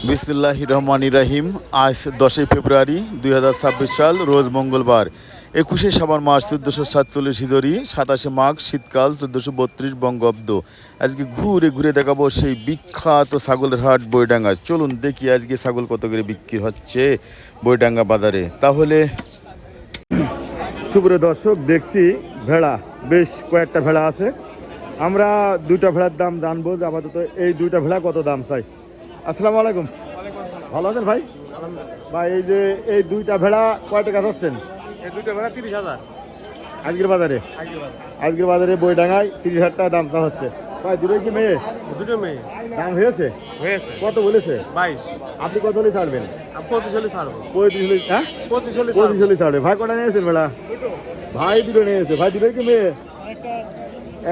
বিসমিল্লাহির রহমানির রহিম। আজ 10ই ফেব্রুয়ারি 2026 সাল, রোজ মঙ্গলবার। 21শে শাবান মাস 1447 হিজরি, 27শে মাঘ শীতকাল 1432 বঙ্গাব্দ। আজকে ঘুরে ঘুরে দেখাবো সেই বিখ্যাত ছাগলের হাট বইডাঙ্গা। চলুন দেখি আজকে ছাগল কত করে বিক্রি হচ্ছে বইডাঙ্গা বাজারে। তাহলে সুপ্রিয় দর্শক, দেখছি ভেড়া, বেশ কয়েকটা ভেড়া আছে। আমরা দুইটা ভেড়ার দাম জানবো যে আপাতত এই দুইটা ভেড়া কত দাম চাই। আসসালামু আলাইকুম, ভালো আছেন ভাই? ভাই এই যে এই দুইটা ভেড়া কয় টাকা চাচ্ছেন? এই দুটো ভেড়া 30,000 আজকের বাজারে? আজকের বাজারে বইডাঙ্গায় 30,000 টাকা দাম চাওয়া হচ্ছে। ভাই দুটোই কি মেয়ে? দুটো মেয়ে। দাম হয়েছে? কত বলেছে? 22। আপনি কত হলে ছাড়বেন? 25 হলে ছাড়বো। 35 হলে? হ্যাঁ 25 হলে 25 হলে ছাড়বে। ভাই কটা নিয়েছেন ভেড়া? ভাই দুটো নিয়েছে। ভাই দুটোই কি মেয়ে?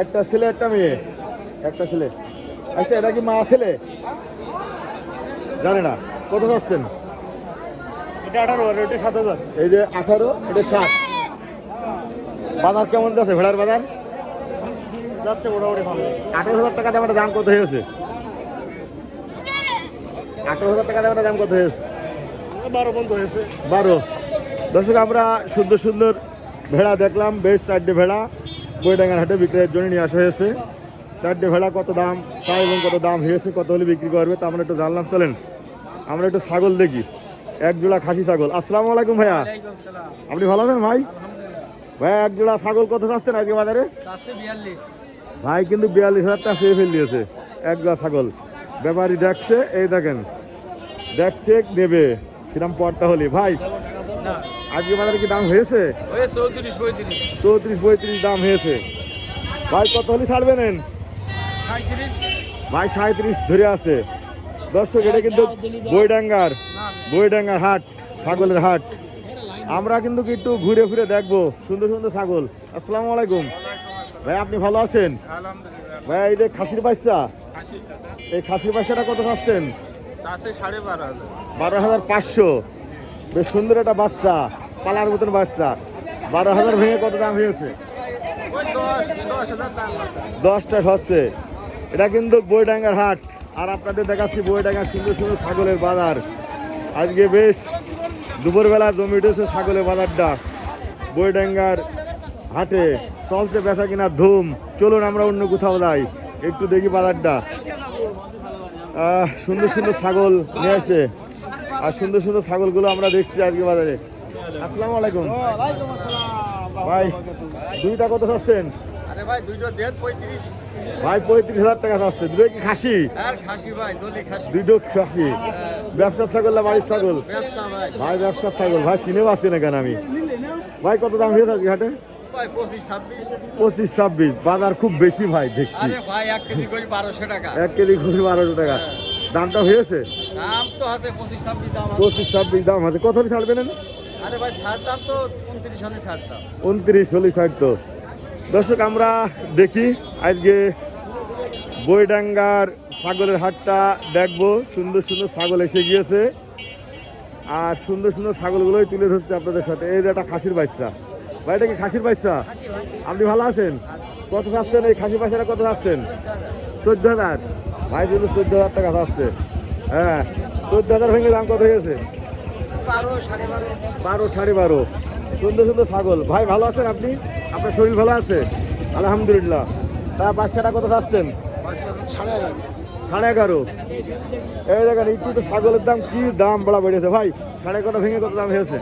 একটা ছেলে একটা মেয়ে। একটা ছেলে। আচ্ছা, এটা কি মা ছেলে? জানে না। কত চাচ্ছেন? এটা 18 আর এটা 7,000। এই যে 18, এটা 7। বাজার কেমন যাচ্ছে ভেড়ার বাজার? যাচ্ছে মোটামুটি ভালো। 18,000 টাকা দাম, দাম কত হয়েছে? 18,000 টাকা দাম কত হয়েছে? 12 পর্যন্ত হয়েছে। 12। দর্শক, আমরা সুন্দর সুন্দর ভেড়া দেখলাম, বেশ 4টে ভেড়া বইডাঙ্গার হাটে বিক্রয়ের জন্য নিয়ে আসা হয়েছে। 4টে ভেড়া কত দাম চাই এবং কত দাম হয়েছে, কত হলে বিক্রি করবে তা আমরা একটু জানলাম। চলেন আমরা একটু ছাগল দেখি। এক জোড়া খাসি ছাগল। আসসালামু আলাইকুম ভাইয়া, আপনি ভালো আছেন ভাই? ভাই এক জোড়া ছাগল কত চাচ্ছেন আজকে বাজারে? 42। ভাই কিন্তু 42,000 টাকা চেয়ে ফেল দিয়েছে এক জোড়া ছাগল। ব্যাপারী দেখছে, এই দেখেন দেখছে নেবে কিরম পরটা হলে। ভাই আজকে বাজারে কি দাম হয়েছে? 34-35 দাম হয়েছে। ভাই কত হলে ছাড়বেন? 37। ভাই 37 ধরে আছে। দর্শক, এটা কিন্তু বইডাঙ্গার হাট, ছাগলের হাট। আমরা কিন্তু একটু ঘুরে ফিরে দেখবো সুন্দর সুন্দর ছাগল। আসসালামু আলাইকুম ভাই, আপনি ভালো আছেন? আলহামদুলিল্লাহ। ভাই এই যে খাসির বাচ্চা, এই খাসির বাচ্চাটা কত চাচ্ছেন? 12,500। 12,500। বেশ সুন্দর একটা বাচ্চা, পালার মতন বাচ্চা। 12,000 ভেঙে কত দাম হয়েছে? ওই 10,000 দাম আছে। 10টা হচ্ছে। এটা কিন্তু বইডাঙ্গার হাট, আর আপনাদের দেখাচ্ছি বইডাঙ্গার সুন্দর সুন্দর ছাগলের বাজার। আজকে বেশ দুপুরবেলা জমি উঠেছে ছাগলের বাজারটা বইডাঙ্গার হাটে। চলছে বেচা কিনা ধুম। চলুন আমরা অন্য কোথাও যাই, একটু দেখি বাজারটা। সুন্দর সুন্দর ছাগল নিয়ে আসছে, আর সুন্দর সুন্দর ছাগলগুলো আমরা দেখছি আজকে বাজারে। আসসালামু আলাইকুম ভাই, দুইটা কত চাচ্ছেন? আরে ভাই দুটো দেন 35। ভাই 35,000 টাকা চাচ্ছে। দুটো কি খাসি? আর খাসি ভাই, জলি খাসি। দুটো খাসি। ব্যবসার ছাগল না বাড়ির ছাগল? ব্যবসা ভাই। ভাই ব্যবসার ছাগল। ভাই চিনে পাচ্ছি না কেন আমি। ভাই কত দাম হয়েছে আজকে হাটে? ভাই 25-26। 25-26। বাজার খুব বেশি ভাই দেখছি। আরে ভাই 1 কেজি করি 1200 টাকা। 1 কেজি খুবই 1200 টাকা দামটা হয়েছে। দাম তো আছে 25-26 দাম আছে। 25-26 দাম আছে। কত হলে ছাড়বেন? আরে ভাই ছাড় দাম তো 29 হলে ছাড় দাম। 29 হলে ছাড় তো। দর্শক, আমরা দেখি আজকে বইডাঙ্গার ছাগলের হাটটা দেখবো। সুন্দর সুন্দর ছাগল এসে গিয়েছে, আর সুন্দর সুন্দর ছাগলগুলোই তুলে ধরছে আপনাদের সাথে। এই যে একটা খাসির বাচ্চা। ভাই এটা কি খাসির বাচ্চা? আপনি ভালো আছেন? কত চাচ্ছেন এই খাসির বাচ্চাটা? কত চাচ্ছেন? 14,000। ভাই কিন্তু 14,000 টাকা চাচ্ছে। হ্যাঁ 14,000 ভেঙে দাম কত হয়েছে? 12, 12.5। সুন্দর সুন্দর ছাগল। ভাই ভালো আছেন আপনি? আপনার শরীর ভালো আছে? আলহামদুলিল্লাহ। তা বাচ্চাটা কত চাচ্ছেন? 11.5। এই দেখেন একটু তো ছাগলের দাম কি দাম বড়া বেড়েছে ভাই। 11.5 ভেঙে কত দাম হয়েছে?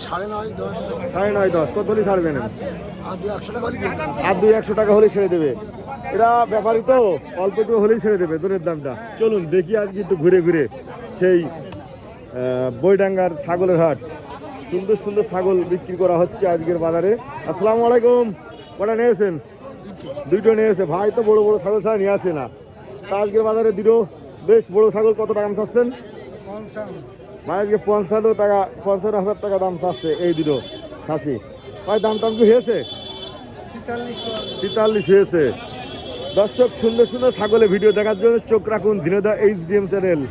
9.5, 10। 9.5, 10। কত হলে ছাড়বেন? আর 200 টাকা হলে আর 200 টাকা হলেই ছেড়ে দেবে। এরা ব্যাপারই তো, অল্প একটু হলেই ছেড়ে দেবে দুধের দামটা। চলুন দেখি আজকে একটু ঘুরে ঘুরে সেই বইডাঙ্গার ছাগলের হাট। সুন্দর সুন্দর ছাগল বিক্রি করা হচ্ছে আজকের বাজারে। আসসালামু আলাইকুম। কটা নিয়েছেন? দুটো নিয়েছে। ভাই তো বড় বড় ছাগল ছাড়া নিয়ে আসে না। তা আজকের বাজারে দুটো বেশ বড় ছাগল কত টাকা চাচ্ছেন? ভাই আজকে 55,000 টাকা দাম চাচ্ছে এই দুটো খাসি। ভাই দাম টাম কি হয়েছে? 43 হয়েছে। দর্শক, সুন্দর সুন্দর ছাগলের ভিডিও দেখার জন্য চোখ রাখুন ঝিনেদা HDM চ্যানেল।